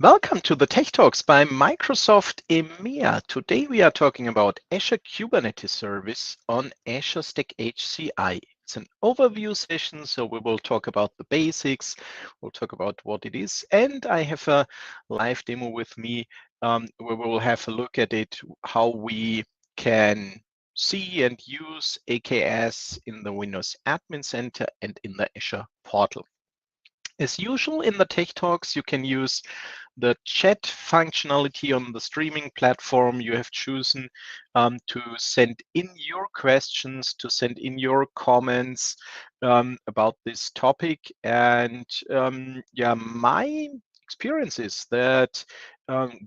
Welcome to the Tech Talks by Microsoft EMEA. Today we are talking about Azure Kubernetes Service on Azure Stack HCI. It's an overview session, so we will talk about the basics, we'll talk about what it is, and I have a live demo with me where we will have a look at it, how we can see and use AKS in the Windows Admin Center and in the Azure portal. As usual in the Tech Talks, you can use the chat functionality on the streaming platform you have chosen to send in your questions, to send in your comments about this topic. And yeah, my experience is that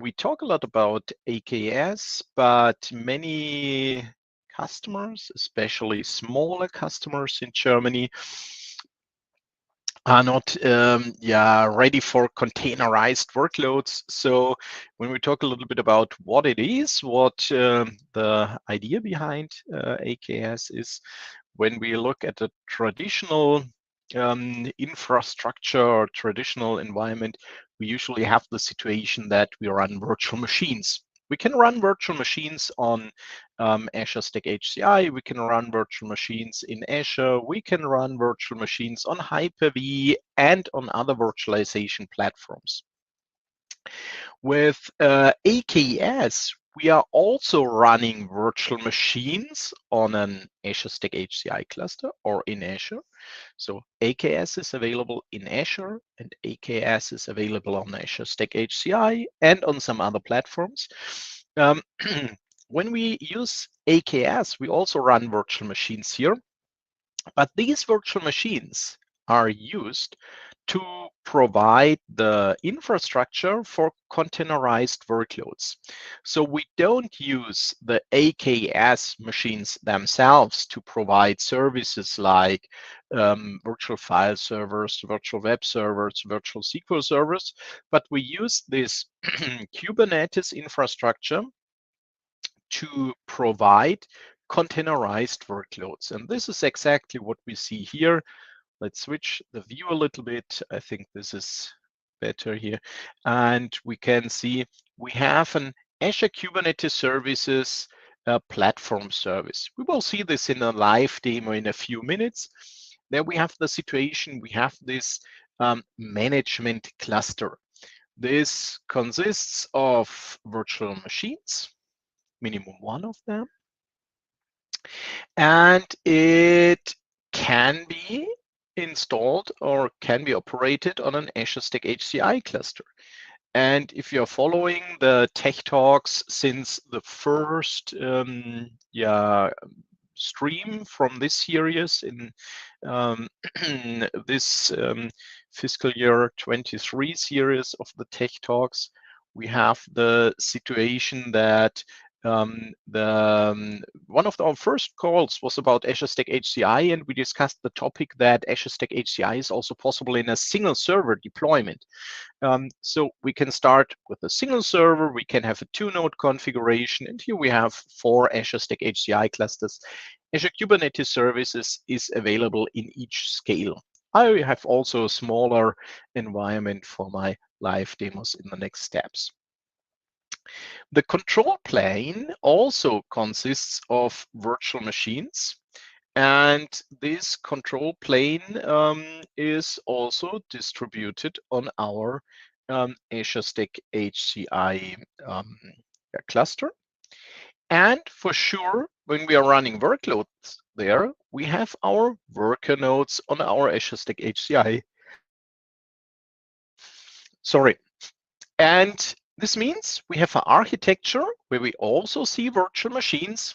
we talk a lot about AKS, but many customers, especially smaller customers in Germany, are not ready for containerized workloads. So when we talk a little bit about what it is, what the idea behind AKS is, when we look at a traditional infrastructure or traditional environment, we usually have the situation that we run virtual machines. We can run virtual machines on Azure Stack HCI. We can run virtual machines in Azure. We can run virtual machines on Hyper-V and on other virtualization platforms. With AKS, we are also running virtual machines on an Azure Stack HCI cluster or in Azure. So AKS is available in Azure and AKS is available on Azure Stack HCI and on some other platforms. When we use AKS, we also run virtual machines here, but these virtual machines are used to provide the infrastructure for containerized workloads. So we don't use the AKS machines themselves to provide services like virtual file servers, virtual web servers, virtual SQL servers, but we use this Kubernetes infrastructure to provide containerized workloads. And this is exactly what we see here. Let's switch the view a little bit. I think this is better here. And we can see we have an Azure Kubernetes Services platform service. We will see this in a live demo in a few minutes. Then we have the situation, we have this management cluster. This consists of virtual machines, minimum one of them, and it can be installed or can be operated on an Azure Stack HCI cluster. And if you're following the Tech Talks since the first stream from this series in this fiscal year 23 series of the Tech Talks, we have the situation that one of our first calls was about Azure Stack HCI, and we discussed the topic that Azure Stack HCI is also possible in a single server deployment. So we can start with a single server, we can have a 2-node configuration, and here we have 4 Azure Stack HCI clusters. Azure Kubernetes Services is available in each scale. I have also a smaller environment for my live demos in the next steps. The control plane also consists of virtual machines, and this control plane is also distributed on our Azure Stack HCI cluster. And for sure, when we are running workloads there, we have our worker nodes on our Azure Stack HCI. Sorry. And this means we have an architecture where we also see virtual machines,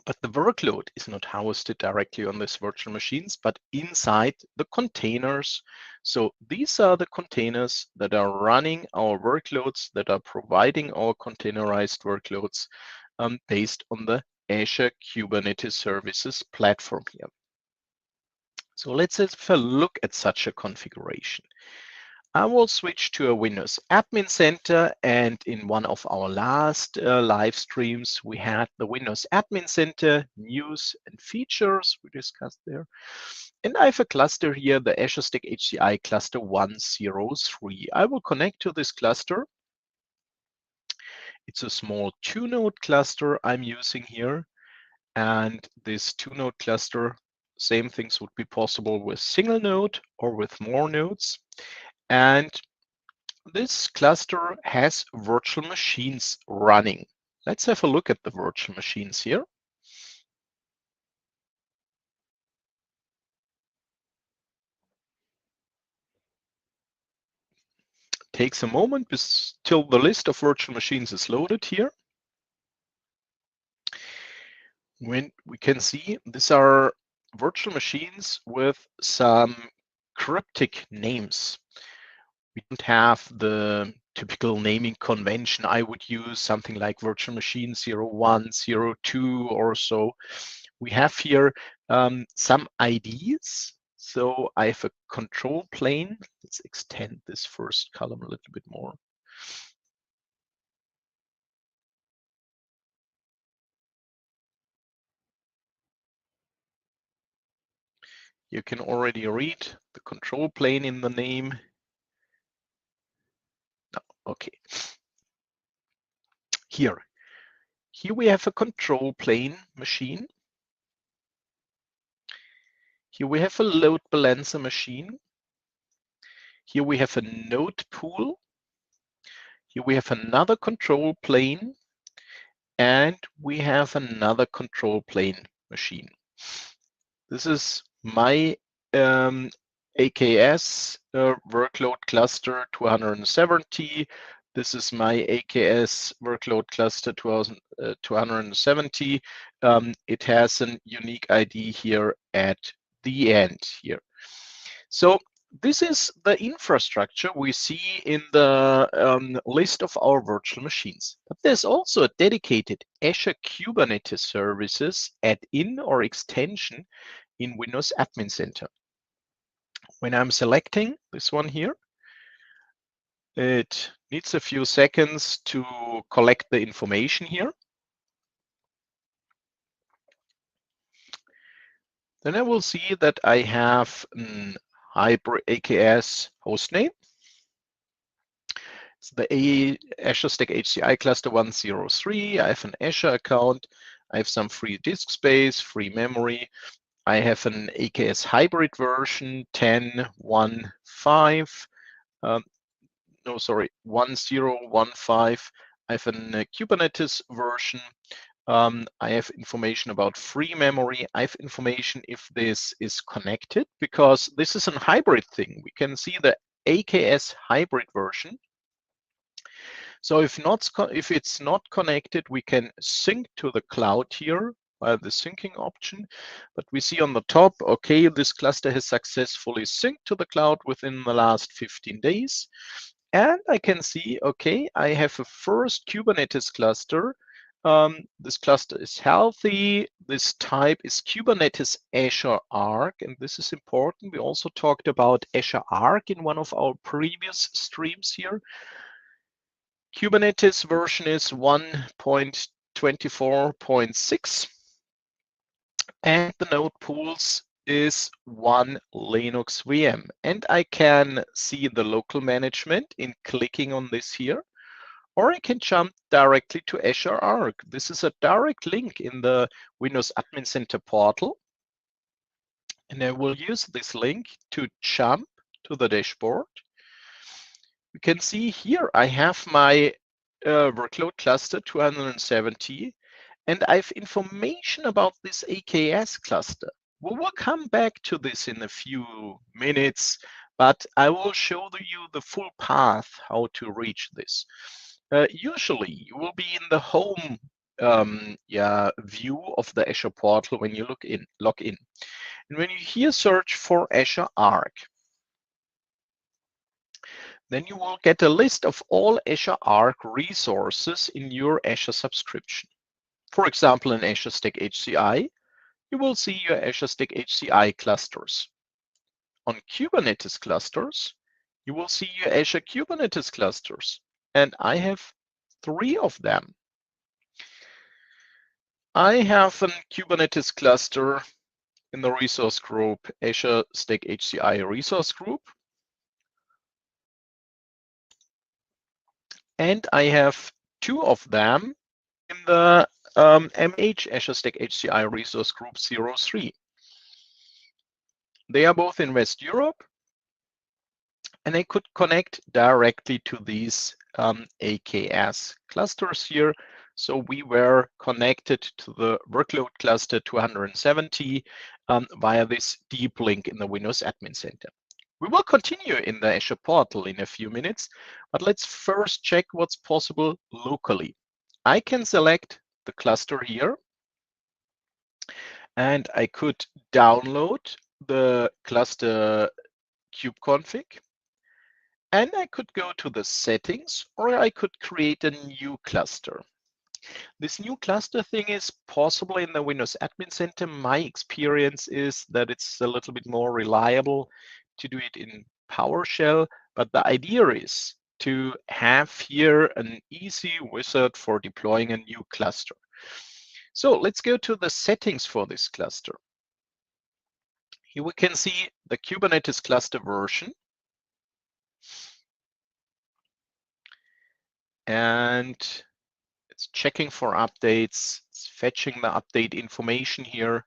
but the workload is not hosted directly on these virtual machines, but inside the containers. So these are the containers that are running our workloads, that are providing our containerized workloads based on the Azure Kubernetes Services platform here. So let's have a look at such a configuration. I will switch to a Windows Admin Center, and in one of our last live streams, we had the Windows Admin Center news and features we discussed there. And I have a cluster here, the Azure Stack HCI cluster 103. I will connect to this cluster. It's a small 2-node cluster I'm using here. And this 2-node cluster, same things would be possible with single node or with more nodes. And this cluster has virtual machines running. Let's have a look at the virtual machines here. Takes a moment till the list of virtual machines is loaded here. When we can see these are virtual machines with some cryptic names. We don't have the typical naming convention I would use, something like virtual machine 01, 02 or so. We have here some IDs. So I have a control plane. Let's extend this first column a little bit more. You can already read the control plane in the name. No, okay. Here we have a control plane machine. Here we have a load balancer machine. Here we have a node pool. Here we have another control plane. And we have another control plane machine. This is my AKS workload cluster 270. This is my AKS workload cluster 270. It has a unique ID here at the end here. So this is the infrastructure we see in the list of our virtual machines. But there's also a dedicated Azure Kubernetes Services add-in or extension in Windows Admin Center. When I'm selecting this one here, it needs a few seconds to collect the information here. Then I will see that I have an hybrid AKS hostname. It's the Azure Stack HCI cluster 103. I have an Azure account. I have some free disk space, free memory. I have an AKS hybrid version 10.1.5. No, sorry, 10.1.5. I have a Kubernetes version. I have information about free memory. I have information if this is connected, because this is a hybrid thing. We can see the AKS hybrid version. So if it's not connected, we can sync to the cloud here by the syncing option. But we see on the top, okay, this cluster has successfully synced to the cloud within the last 15 days. And I can see, okay, I have a first Kubernetes cluster. This cluster is healthy. This type is Kubernetes Azure Arc, and this is important. We also talked about Azure Arc in one of our previous streams here. Kubernetes version is 1.24.6, and the node pools is 1 Linux VM. And I can see the local management in clicking on this here, or I can jump directly to Azure Arc. This is a direct link in the Windows Admin Center portal. And I will use this link to jump to the dashboard. You can see here I have my workload cluster 270, and I have information about this AKS cluster. We will come back to this in a few minutes, but I will show you the full path how to reach this. Usually you will be in the home view of the Azure portal when you log in. And when you here search for Azure Arc, then you will get a list of all Azure Arc resources in your Azure subscription. For example, in Azure Stack HCI, you will see your Azure Stack HCI clusters. On Kubernetes clusters, you will see your Azure Kubernetes clusters. And I have 3 of them. I have a Kubernetes cluster in the resource group Azure Stack HCI resource group. And I have two of them in the MH Azure Stack HCI resource group 03. They are both in West Europe, and I could connect directly to these AKS clusters here. So we were connected to the workload cluster 270 via this deep link in the Windows Admin Center. We will continue in the Azure portal in a few minutes, but let's first check what's possible locally. I can select the cluster here, and I could download the cluster kubeconfig, and I could go to the settings, or I could create a new cluster. This new cluster thing is possible in the Windows Admin Center. My experience is that it's a little bit more reliable to do it in PowerShell, but the idea is to have here an easy wizard for deploying a new cluster. So let's go to the settings for this cluster. Here we can see the Kubernetes cluster version. And it's checking for updates. It's fetching the update information here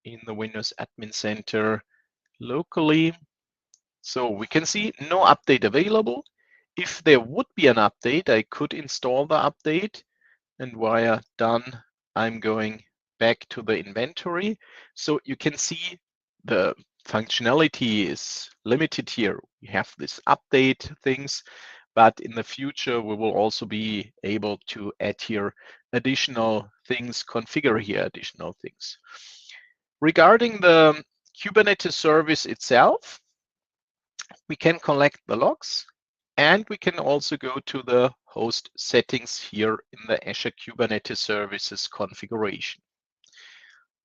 in the Windows Admin Center locally. So we can see no update available. If there would be an update, I could install the update, and via done, I'm going back to the inventory. So you can see the functionality is limited here. We have this update things, but in the future, we will also be able to add here additional things, configure here additional things. Regarding the Kubernetes service itself, we can collect the logs, and we can also go to the host settings here in the Azure Kubernetes Services configuration.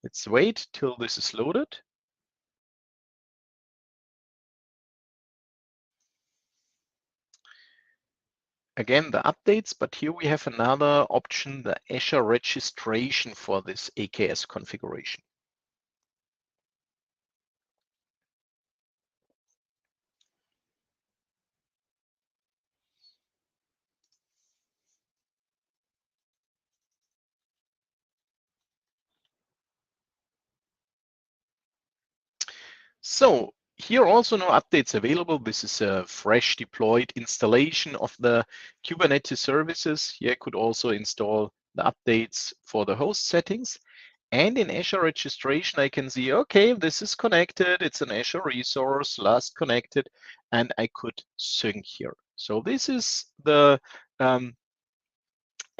Let's wait till this is loaded. Again, the updates, but here we have another option, the Azure registration for this AKS configuration. So here also no updates available. This is a fresh deployed installation of the Kubernetes services. Here I could also install the updates for the host settings. And in Azure registration, I can see, okay, this is connected. It's an Azure resource, last connected, and I could sync here. So this is the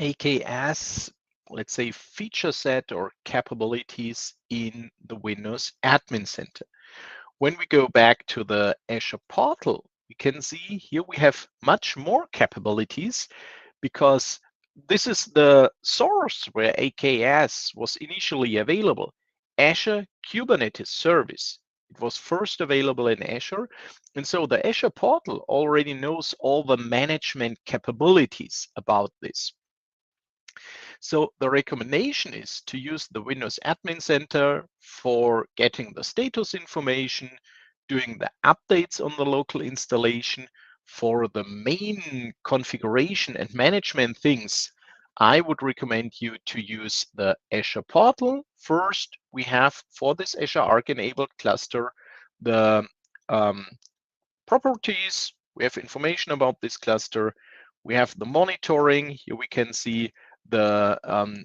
AKS, let's say, feature set or capabilities in the Windows Admin Center. When we go back to the Azure portal, we can see here we have much more capabilities, because this is the source where AKS was initially available, Azure Kubernetes Service. It was first available in Azure. And so the Azure portal already knows all the management capabilities about this. So the recommendation is to use the Windows Admin Center for getting the status information, doing the updates on the local installation. For the main configuration and management things, I would recommend you to use the Azure portal. First, we have for this Azure Arc enabled cluster the properties. We have information about this cluster. We have the monitoring. Here we can see the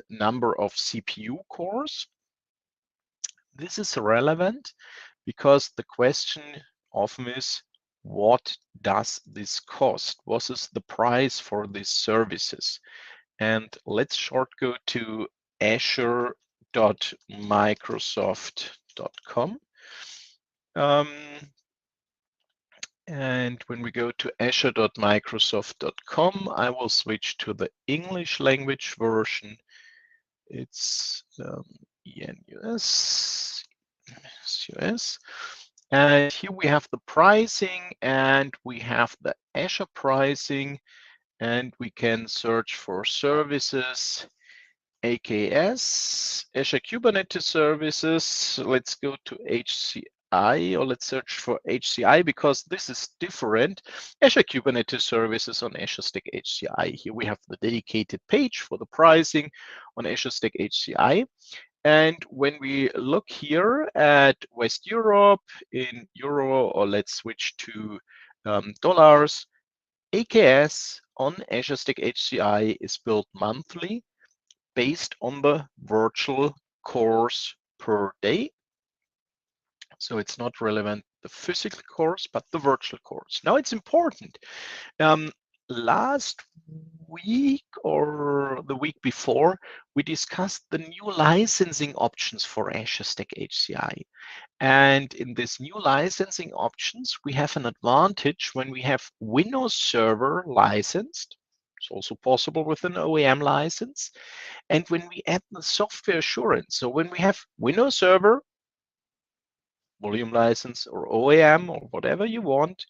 number of CPU cores. This is relevant because the question often is, what does this cost? What is the price for these services? And let's short go to azure.microsoft.com. And when we go to azure.microsoft.com, I will switch to the English language version. It's ENUS, US. And here we have the pricing, and we have the Azure pricing, and we can search for services. AKS, Azure Kubernetes Services. Let's go to HCI, or let's search for HCI because this is different. Azure Kubernetes Services on Azure Stack HCI. Here we have the dedicated page for the pricing on Azure Stack HCI. And when we look here at West Europe in euro, or let's switch to dollars, AKS on Azure Stack HCI is billed monthly based on the virtual cores per day. So it's not relevant the physical cores, but the virtual cores. Now it's important. Last week or the week before, we discussed the new licensing options for Azure Stack HCI. And in this new licensing options, we have an advantage when we have Windows Server licensed. It's also possible with an OEM license. And when we add the software assurance, so when we have Windows Server, volume license, or OEM, or whatever you want,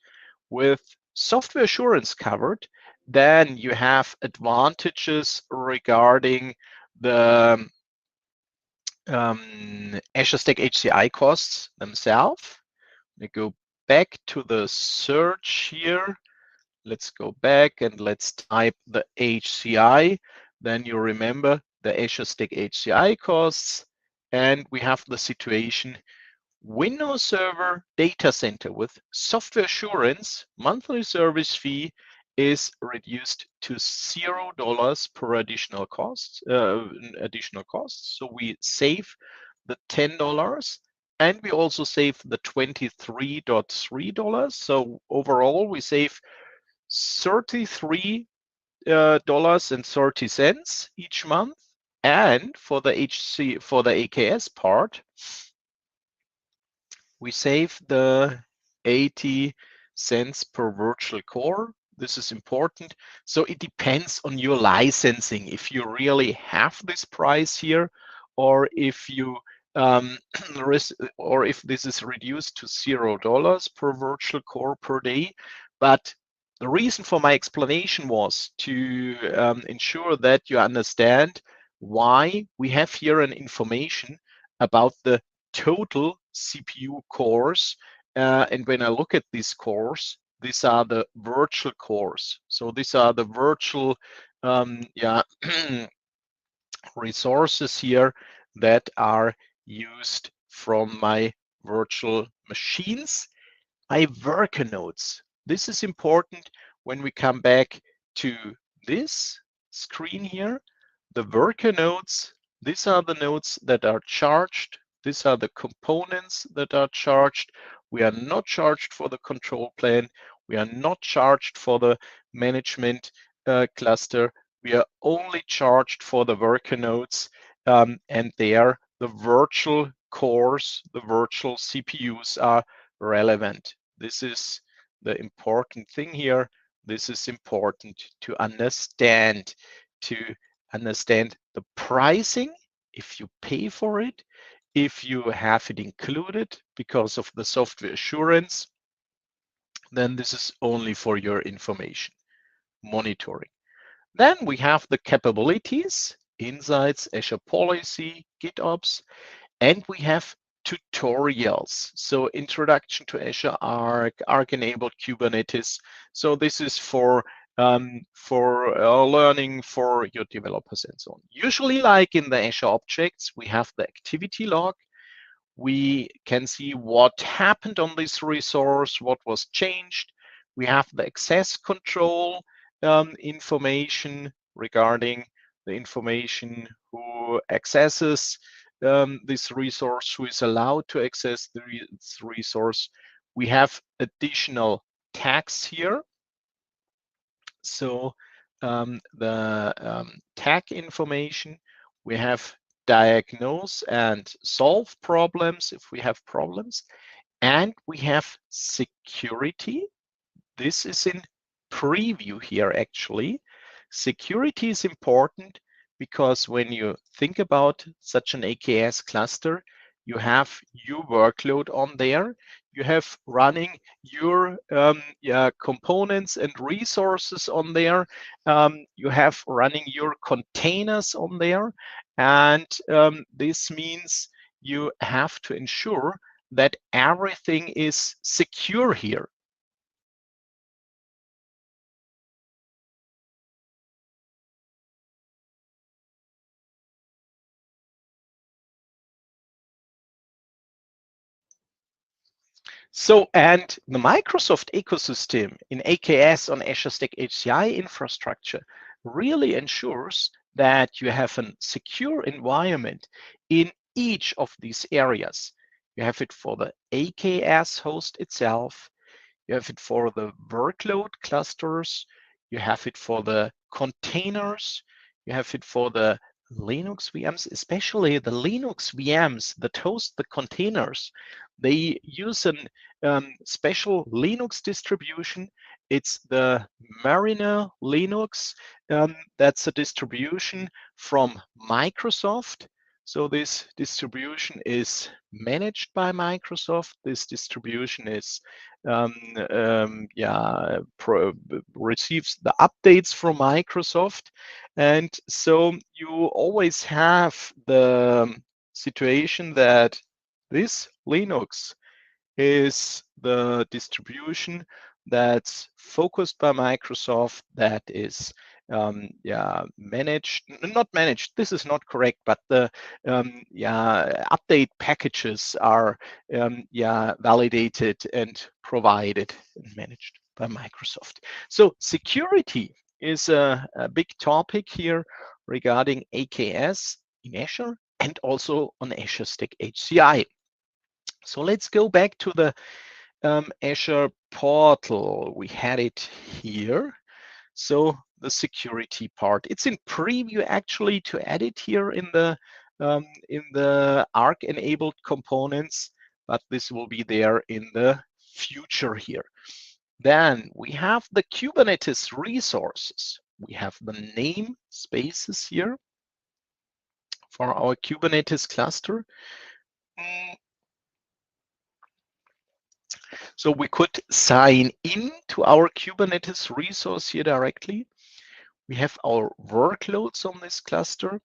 with software assurance covered, then you have advantages regarding the Azure Stack HCI costs themselves. We go back to the search here. Let's go back and let's type the HCI. Then you remember the Azure Stack HCI costs. And we have the situation Windows Server data center with software assurance monthly service fee is reduced to $0 per additional costs. So we save the $10 and we also save the $23.3. So overall we save $33.30 each month. And for the AKS part, we save the 80 cents per virtual core. This is important. So it depends on your licensing. If you really have this price here, or if you or if this is reduced to $0 per virtual core per day. But the reason for my explanation was to ensure that you understand why we have here an information about the total CPU cores. And when I look at these cores, these are the virtual cores. So these are the virtual resources here that are used from my virtual machines. My worker nodes. This is important when we come back to this screen here. The worker nodes, these are the nodes that are charged. These are the components that are charged. We are not charged for the control plane. We are not charged for the management cluster. We are only charged for the worker nodes, and there the virtual cores, the virtual CPUs are relevant. This is the important thing here. This is important to understand the pricing, if you pay for it, if you have it included because of the software assurance, then this is only for your information. Monitoring. Then we have the capabilities, insights, Azure policy, GitOps, and we have tutorials. So introduction to Azure Arc-enabled Kubernetes. So this is for learning for your developers and so on. Usually, like in the Azure objects, we have the activity log. We can see what happened on this resource, what was changed. We have the access control information regarding the information who accesses this resource, who is allowed to access this resource. We have additional tags here. So the tag information, we have diagnose and solve problems if we have problems, and we have security. This is in preview here actually. Security is important because when you think about such an AKS cluster, you have your workload on there. you have running your components and resources on there. You have running your containers on there. And this means you have to ensure that everything is secure here. So, and the Microsoft ecosystem in AKS on Azure Stack HCI infrastructure really ensures that you have a secure environment in each of these areas. You have it for the AKS host itself, you have it for the workload clusters, you have it for the containers, you have it for the Linux VMs, especially the Linux VMs that host the containers. They use a special Linux distribution. It's the Mariner Linux. That's a distribution from Microsoft. So this distribution is managed by Microsoft. This distribution is receives the updates from Microsoft. And so you always have the situation that this Linux is the distribution that's focused by Microsoft, that is managed, not managed, this is not correct, but the update packages are validated and provided and managed by Microsoft. So security is a big topic here regarding AKS in Azure and also on Azure Stack HCI. So let's go back to the Azure portal. We had it here. So the security part, it's in preview actually to add it here in the Arc enabled components, but this will be there in the future here. Then we have the Kubernetes resources. We have the name spaces here for our Kubernetes cluster. So we could sign in to our Kubernetes resource here directly. We have our workloads on this cluster.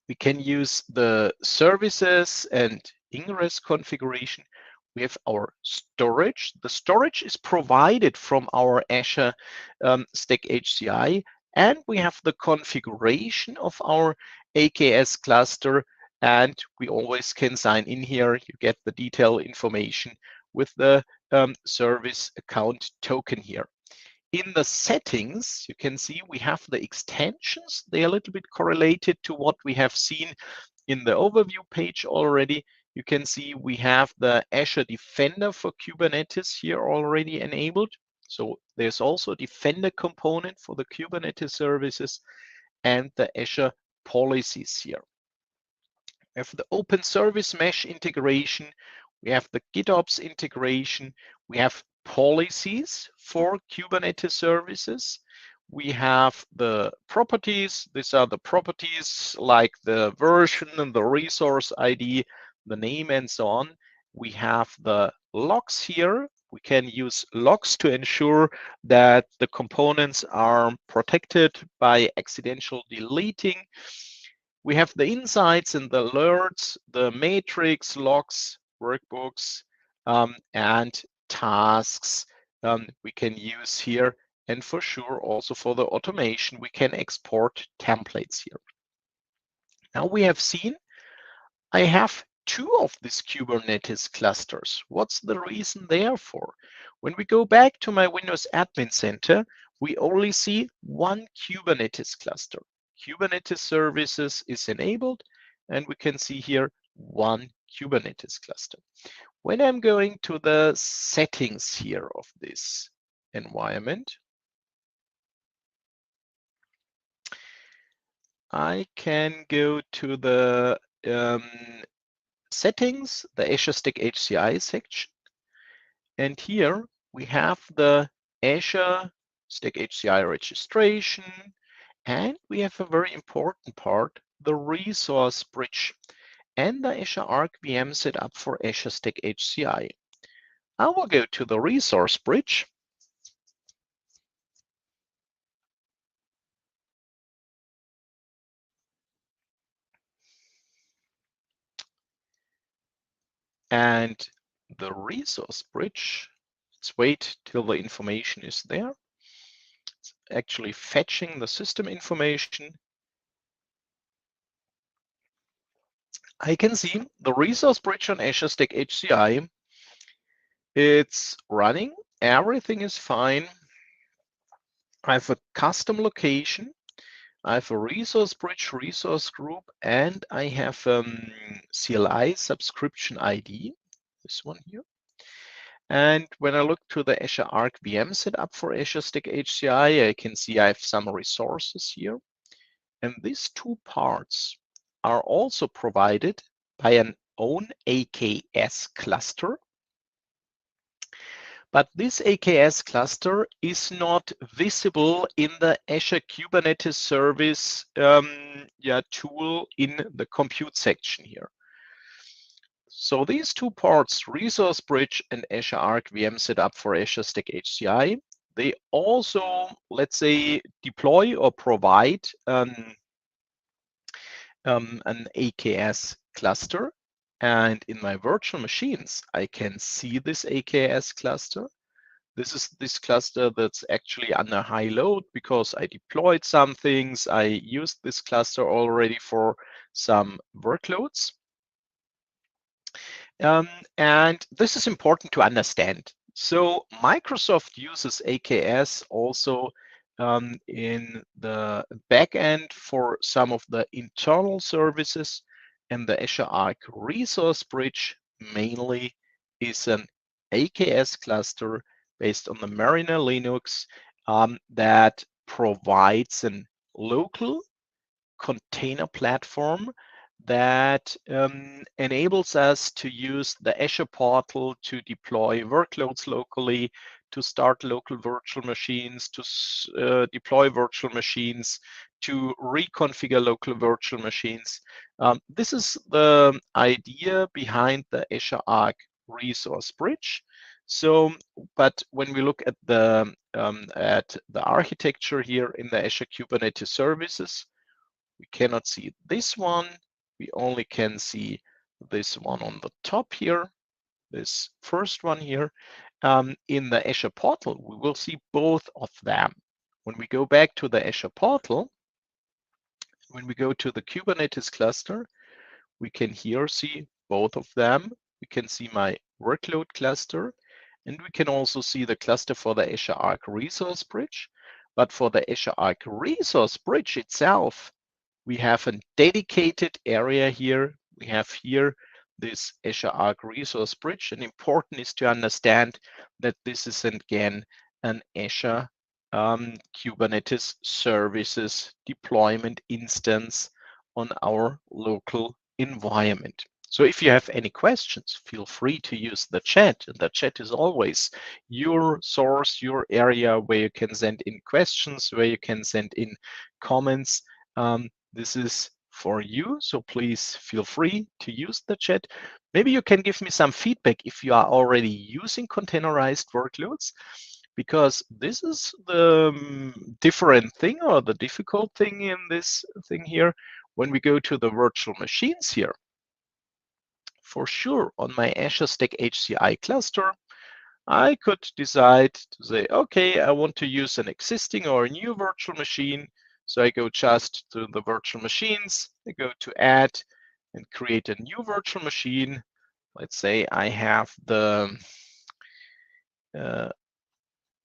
We can use the services and ingress configuration. We have our storage. The storage is provided from our Azure Stack HCI, and we have the configuration of our AKS cluster, and we always can sign in here. You get the detailed information with the service account token here. In the settings, you can see we have the extensions. They're a little bit correlated to what we have seen in the overview page already. You can see we have the Azure Defender for Kubernetes here already enabled. So there's also a Defender component for the Kubernetes services and the Azure policies here. We have the Open Service Mesh integration. We have the GitOps integration. We have policies for Kubernetes services. We have the properties. These are the properties like the version and the resource ID, the name, and so on. We have the logs here. We can use logs to ensure that the components are protected by accidental deleting. We have the insights and the alerts, the matrix, logs, workbooks, and tasks we can use here. And for sure, also for the automation, we can export templates here. Now we have seen I have two of these Kubernetes clusters. What's the reason there for? When we go back to my Windows Admin Center, we only see one Kubernetes cluster. Kubernetes services is enabled, and we can see here one Kubernetes cluster. When I'm going to the settings here of this environment, I can go to the settings, the Azure Stack HCI section. And here we have the Azure Stack HCI registration. And we have a very important part, the resource bridge and the Azure Arc VM setup for Azure Stack HCI. I will go to the resource bridge. And the resource bridge, let's wait till the information is there. It's actually fetching the system information. I can see the resource bridge on Azure Stack HCI. It's running, everything is fine. I have a custom location, I have a resource bridge, resource group, and I have CLI subscription ID, this one here. And when I look to the Azure Arc VM setup for Azure Stack HCI, I can see I have some resources here. And these two parts are also provided by an own AKS cluster. But this AKS cluster is not visible in the Azure Kubernetes service tool in the compute section here. So these two parts, Resource Bridge and Azure Arc VM setup for Azure Stack HCI, they also, let's say, deploy or provide an AKS cluster. And in my virtual machines, I can see this AKS cluster. This is this cluster that's actually under high load because I deployed some things. I used this cluster already for some workloads. And this is important to understand. So Microsoft uses AKS also in the backend for some of the internal services, and the Azure Arc Resource Bridge mainly is an AKS cluster based on the Mariner Linux that provides a local container platform that enables us to use the Azure portal to deploy workloads locally, to start local virtual machines, to deploy virtual machines, to reconfigure local virtual machines. This is the idea behind the Azure Arc Resource Bridge. So, but when we look at the architecture here in the Azure Kubernetes services, we cannot see this one. We only can see this one on the top here, this first one here. In the Azure portal, we will see both of them. When we go back to the Azure portal, when we go to the Kubernetes cluster, we can here see both of them. We can see my workload cluster, and we can also see the cluster for the Azure Arc Resource Bridge. But for the Azure Arc Resource Bridge itself, we have a dedicated area here. We have here this Azure Arc Resource Bridge. And important is to understand that this is again an Azure Kubernetes services deployment instance on our local environment. So if you have any questions, feel free to use the chat. And the chat is always your source, your area where you can send in questions, where you can send in comments. This is for you, so please feel free to use the chat. Maybe you can give me some feedback if you are already using containerized workloads, because this is the different thing or the difficult thing in this thing here. When we go to the virtual machines here, for sure on my Azure Stack HCI cluster, I could decide to say, okay, I want to use an existing or a new virtual machine. So I go just to the virtual machines, I go to add and create a new virtual machine. Let's say I have the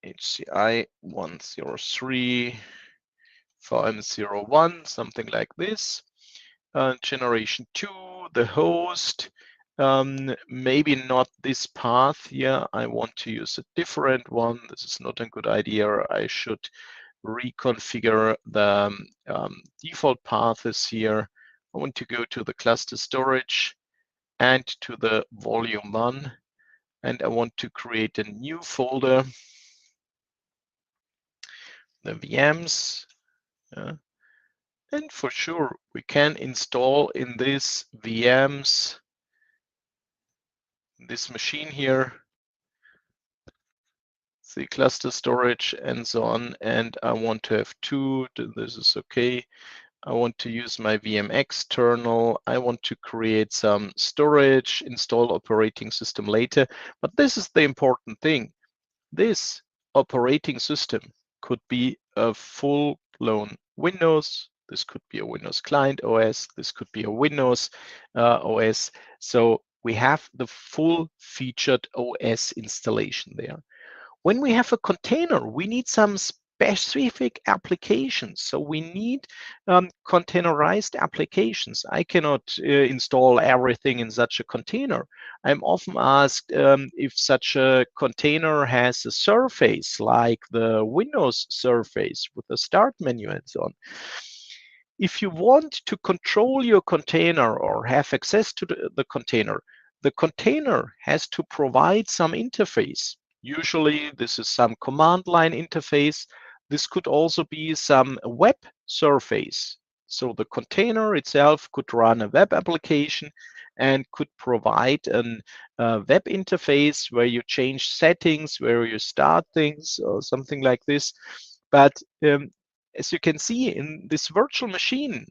HCI 103 VM01, something like this. Generation 2, the host, maybe not this path here. I want to use a different one. This is not a good idea. I should reconfigure the default paths here. I want to go to the cluster storage and to the volume 1, and I want to create a new folder, the VMs. And for sure, we can install in this VMs, this machine here, the cluster storage and so on, and I want to have 2. This is okay. I want to use my VM external. I want to create some storage, install operating system later. But this is the important thing. This operating system could be a full-blown Windows. This could be a Windows client OS. This could be a Windows OS. So we have the full-featured OS installation there. When we have a container, we need some specific applications. So we need containerized applications. I cannot install everything in such a container. I'm often asked if such a container has a surface like the Windows surface with a start menu and so on. If you want to control your container or have access to the container has to provide some interface. Usually this is some command line interface. This could also be some web surface. So the container itself could run a web application and could provide a web interface where you change settings, where you start things or something like this. But as you can see in this virtual machine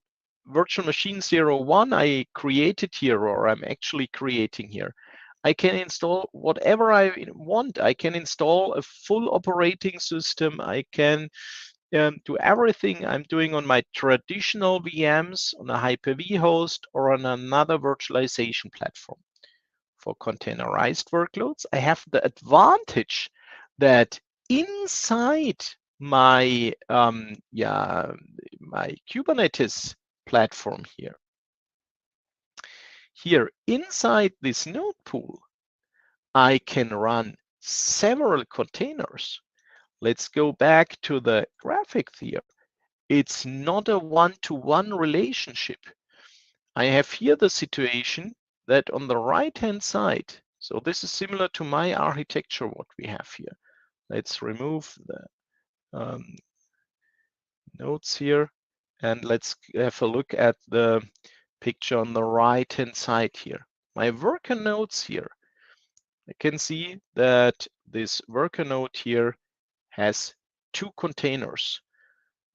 01 I created here, or I'm actually creating here, I can install whatever I want. I can install a full operating system. I can do everything I'm doing on my traditional VMs, on a Hyper-V host, or on another virtualization platform. For containerized workloads, I have the advantage that inside my my Kubernetes platform here inside this node pool, I can run several containers. Let's go back to the graphic here. It's not a one-to-one relationship. I have here the situation that on the right-hand side, so this is similar to my architecture, what we have here. Let's remove the nodes here, and let's have a look at the picture on the right-hand side here. My worker nodes here, I can see that this worker node here has 2 containers.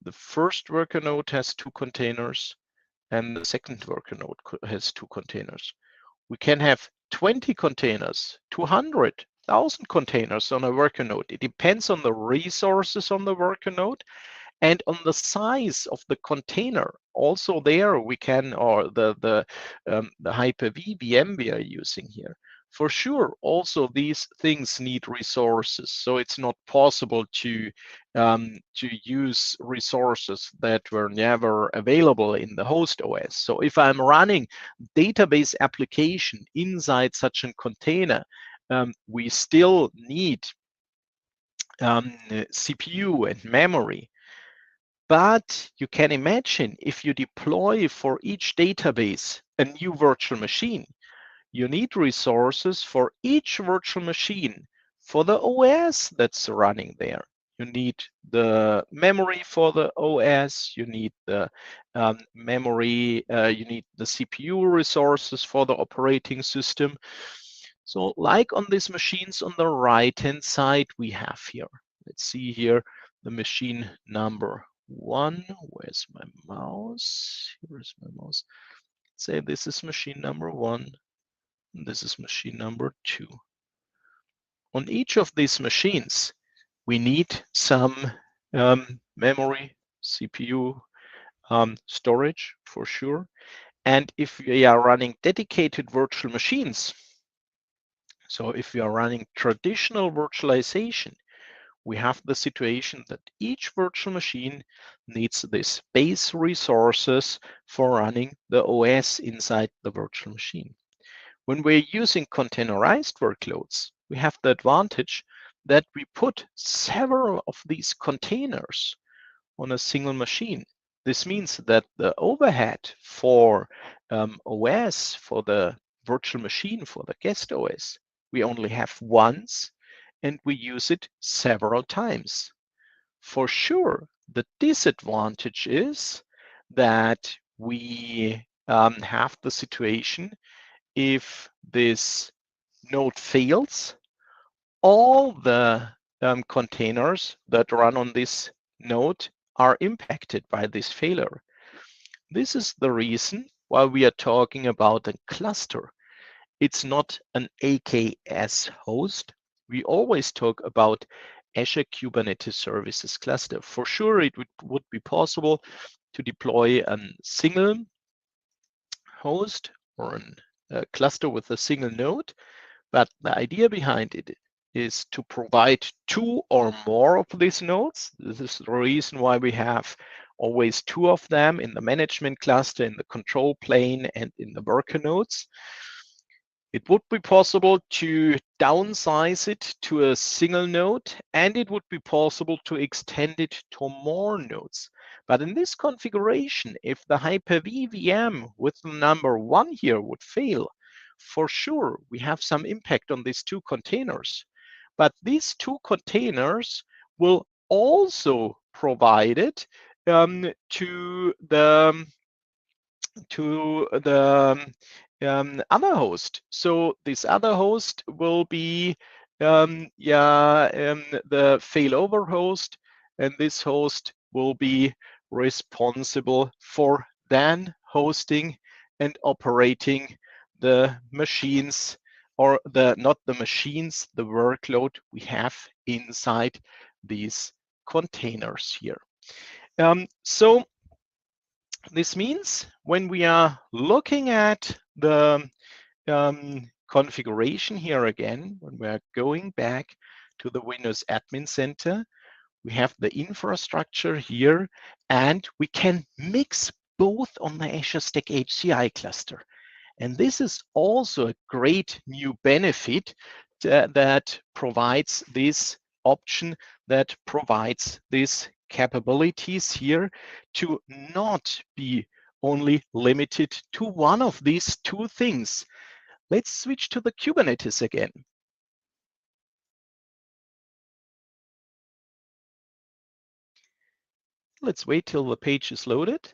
The first worker node has 2 containers, and the second worker node has 2 containers. We can have 20 containers, 200, 1,000 containers on a worker node. It depends on the resources on the worker node and on the size of the container. Also there we can, or the Hyper-V VM we are using here. For sure, also these things need resources. So it's not possible to use resources that were never available in the host OS. So if I'm running database application inside such a container, we still need CPU and memory. But you can imagine if you deploy for each database a new virtual machine, you need resources for each virtual machine for the OS that's running there. You need the memory for the OS, you need the memory, you need the CPU resources for the operating system. So like on these machines on the right-hand side we have here. Let's see here the machine number 1. Where's my mouse? Here is my mouse. Say this is machine number 1. And this is machine number 2. On each of these machines, we need some memory, CPU, storage for sure. And if we are running dedicated virtual machines, so if we are running traditional virtualization, we have the situation that each virtual machine needs this base resources for running the OS inside the virtual machine. When we're using containerized workloads, we have the advantage that we put several of these containers on a single machine. This means that the overhead for OS, for the virtual machine, for the guest OS, we only have once, and we use it several times. For sure, the disadvantage is that we have the situation if this node fails, all the containers that run on this node are impacted by this failure. This is the reason why we are talking about a cluster. It's not an AKS host. We always talk about Azure Kubernetes Services cluster. For sure, it would be possible to deploy a single host or a cluster with a single node, but the idea behind it is to provide two or more of these nodes. This is the reason why we have always two of them in the management cluster, in the control plane, and in the worker nodes. It would be possible to downsize it to a single node, and it would be possible to extend it to more nodes. But in this configuration, if the Hyper-V VM with the number 1 here would fail, for sure, we have some impact on these two containers. But these two containers will also provide it to the other host. So this other host will be the failover host, and this host will be responsible for then hosting and operating the machines, or not the machines, the workload we have inside these containers here. So this means when we are looking at the configuration here again, when we are going back to the Windows Admin Center, we have the infrastructure here, and we can mix both on the Azure Stack HCI cluster. And this is also a great new benefit that provides this option, that provides these capabilities here to not be only limited to one of these two things. Let's switch to the Kubernetes again. Let's wait till the page is loaded.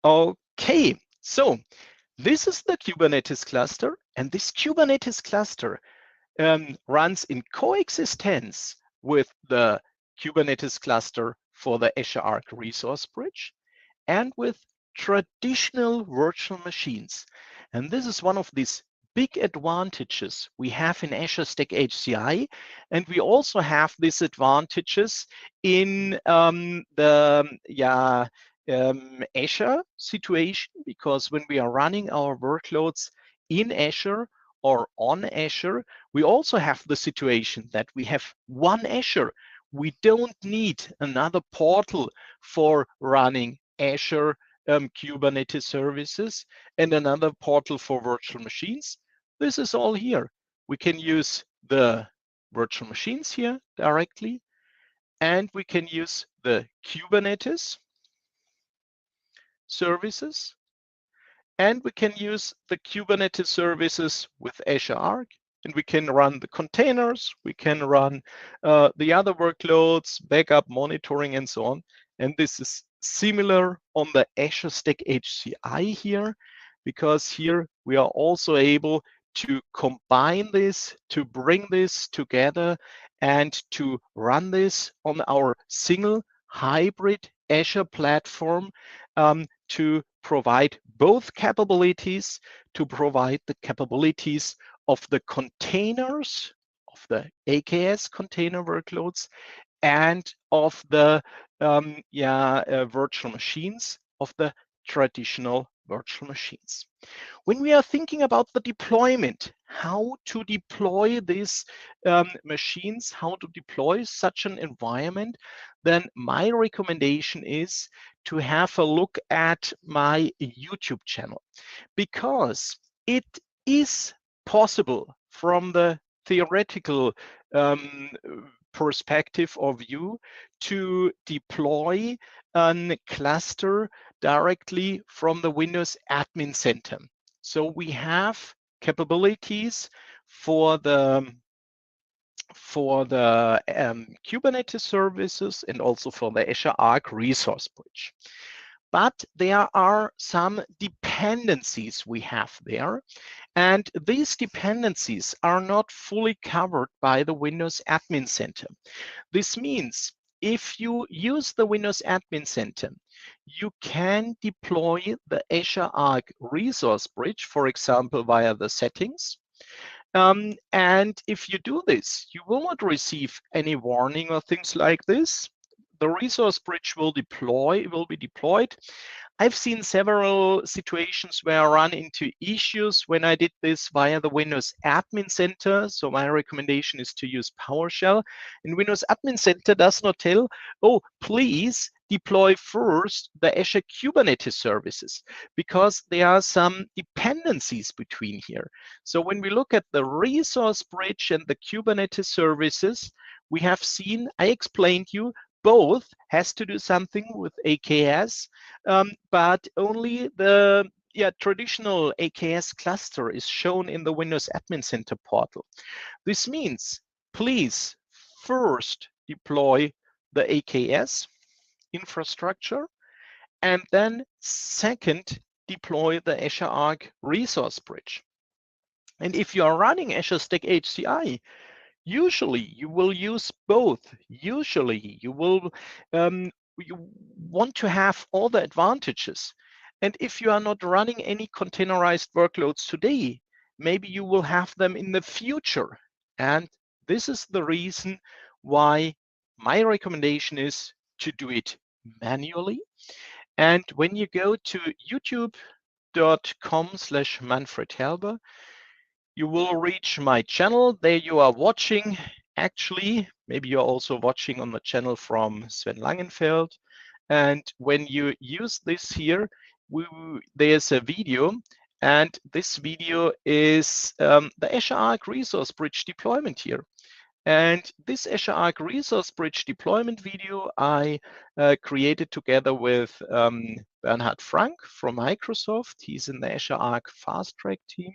Okay, so this is the Kubernetes cluster, and this Kubernetes cluster runs in coexistence with the Kubernetes cluster for the Azure Arc Resource Bridge and with traditional virtual machines. And this is one of these big advantages we have in Azure Stack HCI, and we also have these advantages in Azure situation, because when we are running our workloads in Azure or on Azure, we also have the situation that we have one Azure. We don't need another portal for running Azure Kubernetes services and another portal for virtual machines. This is all here. We can use the virtual machines here directly, and we can use the Kubernetes services, and we can use the Kubernetes services with Azure Arc, and we can run the containers, we can run the other workloads, backup, monitoring, and so on. And this is similar on the Azure Stack HCI here, because here we are also able to combine this, to bring this together, and to run this on our single hybrid Azure platform to provide both capabilities, to provide the capabilities of the containers, of the AKS container workloads, and of the virtual machines, of the traditional virtual machines. When we are thinking about the deployment, how to deploy these machines, how to deploy such an environment, then my recommendation is to have a look at my YouTube channel, because it is possible from the theoretical perspective or view to deploy a cluster directly from the Windows Admin Center. So we have capabilities for the Kubernetes services and also for the Azure Arc Resource Bridge. But there are some dependencies we have there, and these dependencies are not fully covered by the Windows Admin Center. This means if you use the Windows Admin Center, you can deploy the Azure Arc Resource Bridge, for example, via the settings. And if you do this, you will not receive any warning or things like this. The resource bridge will be deployed. I've seen several situations where I run into issues when I did this via the Windows Admin Center. So my recommendation is to use PowerShell. And Windows Admin Center does not tell, oh, please deploy first the Azure Kubernetes services, because there are some dependencies between here. So when we look at the resource bridge and the Kubernetes services, we have seen, I explained you, both has to do something with AKS, but only the traditional AKS cluster is shown in the Windows Admin Center portal. This means, please first deploy the AKS infrastructure, and then second, deploy the Azure Arc Resource Bridge. And if you are running Azure Stack HCI, usually you will use both. Usually you will you want to have all the advantages. And if you are not running any containerized workloads today, maybe you will have them in the future. And this is the reason why my recommendation is to do it manually. And when you go to youtube.com/Manfred Helber, you will reach my channel. There you are watching. Actually, maybe you're also watching on the channel from Sven Langenfeld. And when you use this here, there's a video. And this video is the Azure Arc Resource Bridge deployment here. And this Azure Arc Resource Bridge deployment video I created together with Bernhard Frank from Microsoft. He's in the Azure Arc Fast Track team.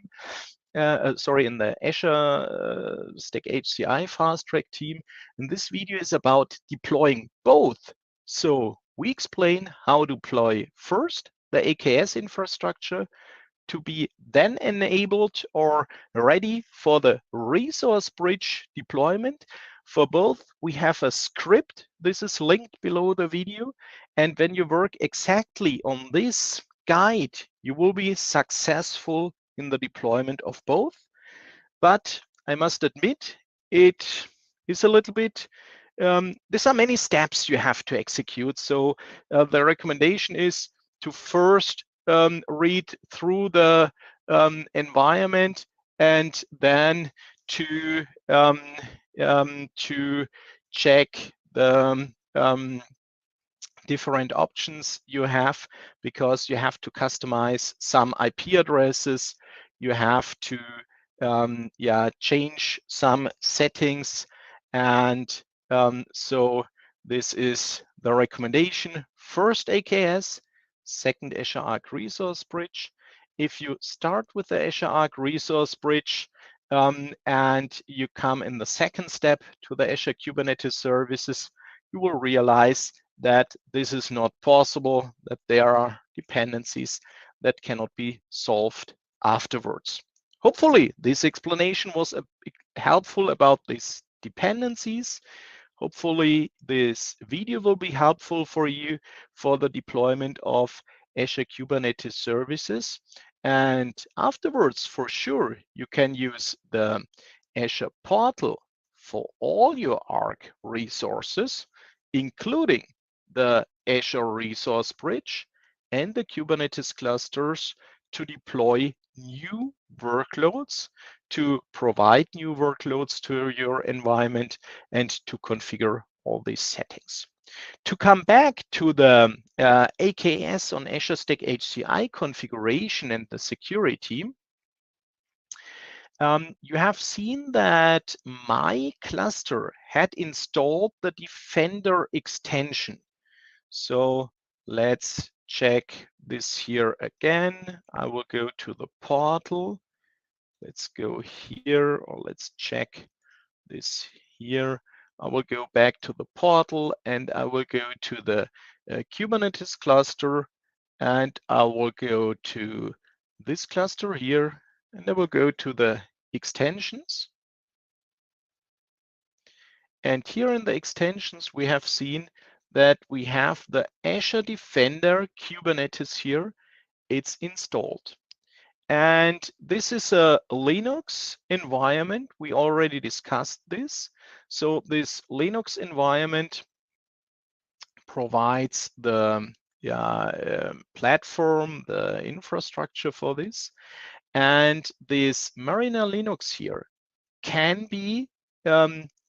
In the Azure Stack HCI Fast Track team. And this video is about deploying both. So we explain how to deploy first the AKS infrastructure to be then enabled or ready for the resource bridge deployment. For both, we have a script. This is linked below the video. And when you work exactly on this guide, you will be successful in the deployment of both. But I must admit, it is a little bit, there's are many steps you have to execute. So the recommendation is to first read through the environment and then to check the different options you have, because you have to customize some IP addresses. You have to change some settings. And so this is the recommendation. First AKS, second Azure Arc Resource Bridge. If you start with the Azure Arc Resource Bridge and you come in the second step to the Azure Kubernetes services, you will realize that this is not possible, that there are dependencies that cannot be solved afterwards. Hopefully, this explanation was helpful about these dependencies. Hopefully, this video will be helpful for you for the deployment of Azure Kubernetes services. And afterwards, for sure, you can use the Azure portal for all your Arc resources, including the Azure Resource Bridge and the Kubernetes clusters, to deploy new workloads, to provide new workloads to your environment, and to configure all these settings. To come back to the AKS on Azure Stack HCI configuration and the security, you have seen that my cluster had installed the Defender extension. So let's check this here again. I will go to the portal let's go here, or let's check this here. I will go back to the portal and I will go to the Kubernetes cluster, and I will go to this cluster here, and I will go to the extensions. And here in the extensions, we have seen that we have the Azure Defender Kubernetes here. It's installed. And this is a Linux environment. We already discussed this. So this Linux environment provides the platform, the infrastructure for this. And this Marina Linux here can be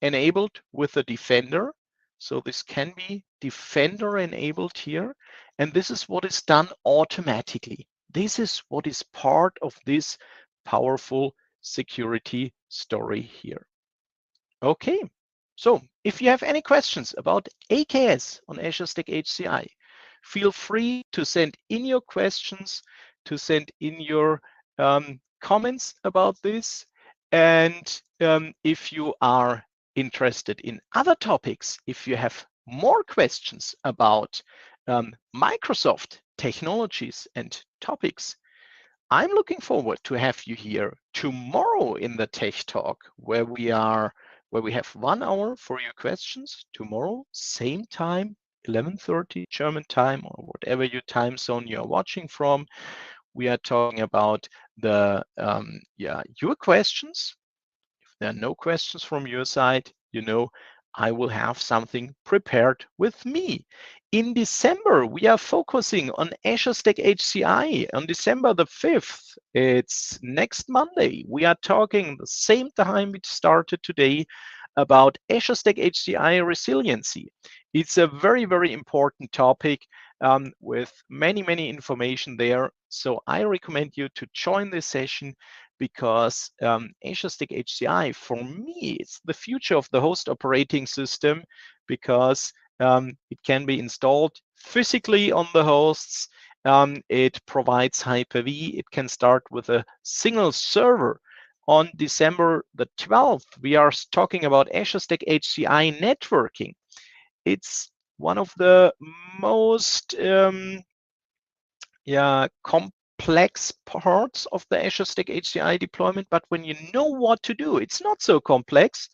enabled with a Defender. So this can be Defender enabled here. And this is what is done automatically. This is what is part of this powerful security story here. Okay, so if you have any questions about AKS on Azure Stack HCI, feel free to send in your questions, to send in your comments about this. And if you are interested in other topics, if you have more questions about Microsoft technologies and topics, I'm looking forward to have you here tomorrow in the Tech Talk, where we have 1 hour for your questions. Tomorrow, same time, 11:30 German time, or whatever your time zone you are watching from. We are talking about the your questions. If there are no questions from your side, I will have something prepared with me. In December, we are focusing on Azure Stack HCI. On December the 5th, it's next Monday. We are talking the same time we started today about Azure Stack HCI resiliency. It's a very, very important topic with many, many information there. So I recommend you to join this session, because Azure Stack HCI, for me, it's the future of the host operating system, because it can be installed physically on the hosts. It provides Hyper-V. It can start with a single server. On December the 12th, we are talking about Azure Stack HCI networking. It's one of the most complex parts of the Azure Stack HCI deployment, but when you know what to do, it's not so complex.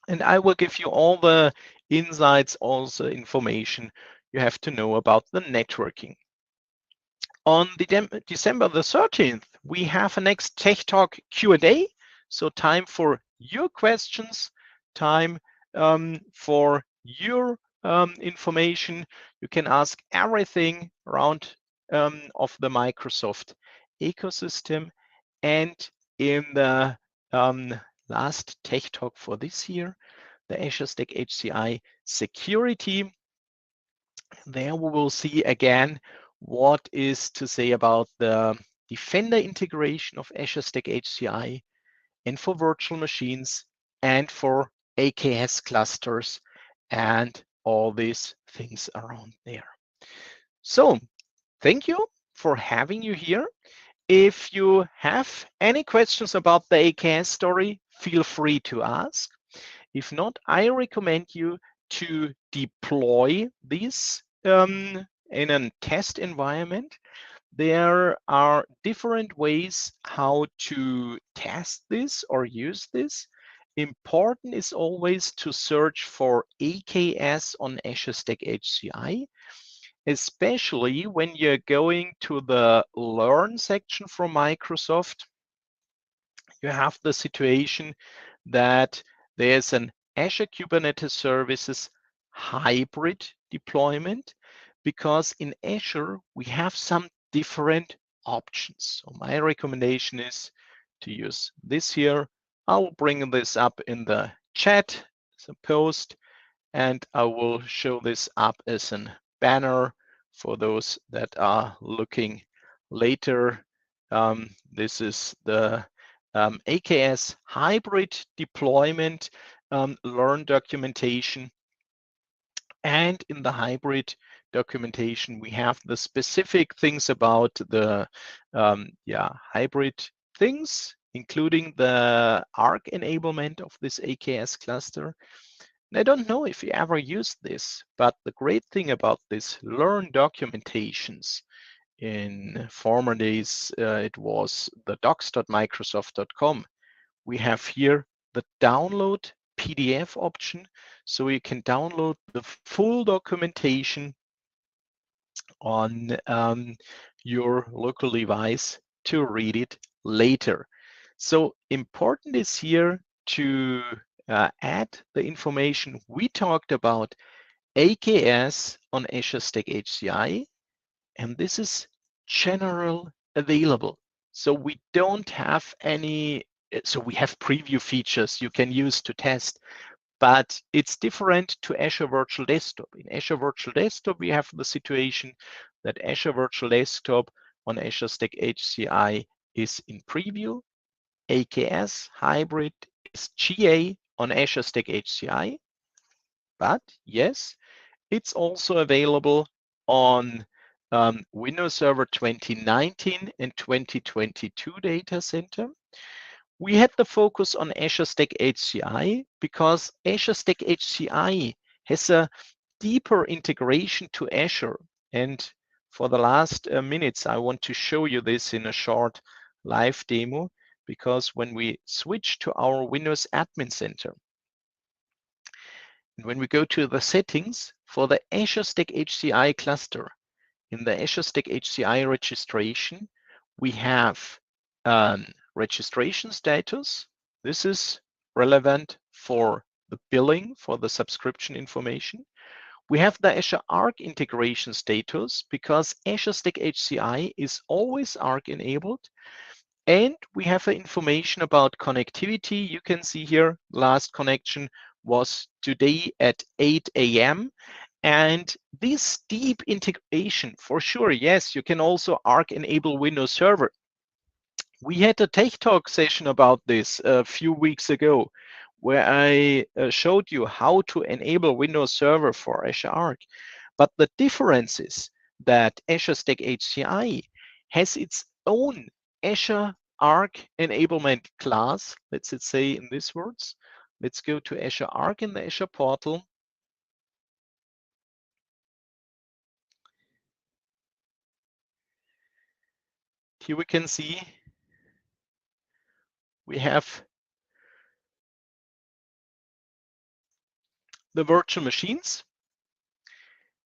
And I will give you all the insights, also information you have to know about the networking. On December the 13th, we have a next Tech Talk Q&A. So time for your questions, time for your information. You can ask everything around of the Microsoft ecosystem. And in the last Tech Talk for this year, the Azure Stack HCI security, there we will see again what is to say about the Defender integration of Azure Stack HCI, and for virtual machines, and for AKS clusters, and all these things around there. So thank you for having you here. If you have any questions about the AKS story, feel free to ask. If not, I recommend you to deploy this in a test environment. There are different ways how to test this or use this. Important is always to search for AKS on Azure Stack HCI, especially when you're going to the Learn section from Microsoft. You have the situation that there's an Azure Kubernetes Services hybrid deployment, because in Azure, we have some different options. So my recommendation is to use this here. I will bring this up in the chat as a post, and I will show this up as a banner for those that are looking later. This is the AKS hybrid deployment Learn documentation. And in the hybrid documentation. We have the specific things about the hybrid things, including the ARC enablement of this AKS cluster. And I don't know if you ever used this, but the great thing about this Learn documentations, in former days, it was the docs.microsoft.com. We have here the download PDF option, so you can download the full documentation on your local device to read it later. So important is here to add the information we talked about AKS on Azure Stack HCI, and this is general available. So we don't have any, so we have preview features you can use to test, but it's different to Azure Virtual Desktop. In Azure Virtual Desktop, we have the situation that Azure Virtual Desktop on Azure Stack HCI is in preview. AKS Hybrid is GA on Azure Stack HCI. But yes, it's also available on Windows Server 2019 and 2022 data center. We had the focus on Azure Stack HCI because Azure Stack HCI has a deeper integration to Azure. And for the last minutes, I want to show you this in a short live demo, because when we switch to our Windows Admin Center, and when we go to the settings for the Azure Stack HCI cluster, in the Azure Stack HCI registration, we have registration status. This is relevant for the billing, for the subscription information. We have the Azure Arc integration status because Azure Stack HCI is always Arc enabled. And we have information about connectivity. You can see here, last connection was today at 8 a.m. And this deep integration, for sure, yes, you can also Arc enable Windows Server. We had a TechTalk session about this a few weeks ago, where I showed you how to enable Windows Server for Azure Arc. But the difference is that Azure Stack HCI has its own Azure Arc enablement class. Let's say in these words. Let's go to Azure Arc in the Azure portal. Here we can see we have the virtual machines,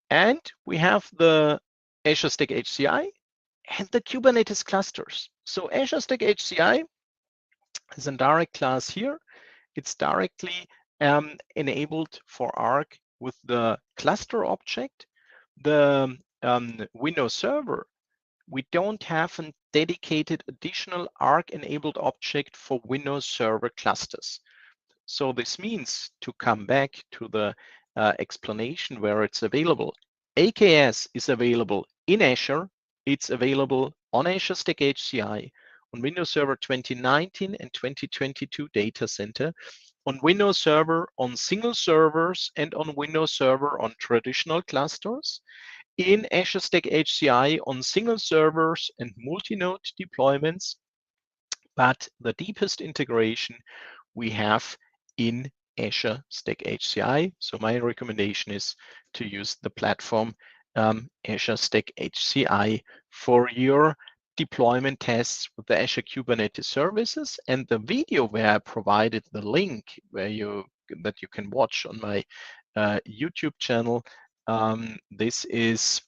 and we have the Azure Stack HCI and the Kubernetes clusters. So Azure Stack HCI is a direct class here. It's directly enabled for Arc with the cluster object. The Windows Server, we don't have a dedicated additional Arc-enabled object for Windows Server clusters. So this means, to come back to the explanation where it's available, AKS is available in Azure. It's available on Azure Stack HCI, on Windows Server 2019 and 2022 data center, on Windows Server on single servers, and on Windows Server on traditional clusters, in Azure Stack HCI on single servers and multi-node deployments. But the deepest integration we have in Azure Stack HCI. So my recommendation is to use the platform Azure Stack HCI for your deployment tests with the Azure Kubernetes services. And the video where I provided the link that you can watch on my YouTube channel, this is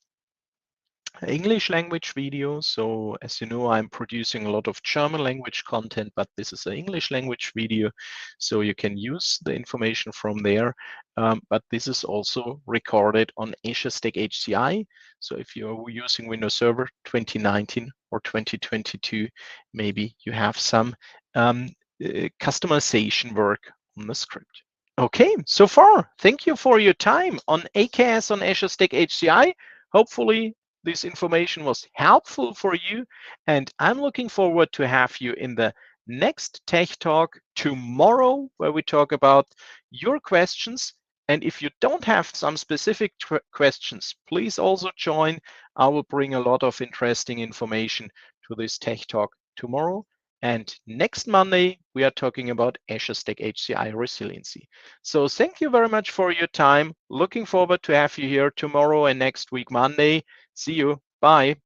English language video. So as you know, I'm producing a lot of German language content, but this is an English language video. So you can use the information from there. But this is also recorded on Azure Stack HCI. So if you're using Windows Server 2019 or 2022, maybe you have some customization work on the script. Okay, so far, thank you for your time on AKS on Azure Stack HCI. Hopefully, this information was helpful for you, and I'm looking forward to have you in the next Tech Talk tomorrow, where we talk about your questions And if you don't have some specific questions, please also join. I will bring a lot of interesting information to this Tech Talk tomorrow. And next Monday, we are talking about Azure Stack HCI resiliency. So thank you very much for your time. Looking forward to have you here tomorrow and next week, Monday. See you. Bye.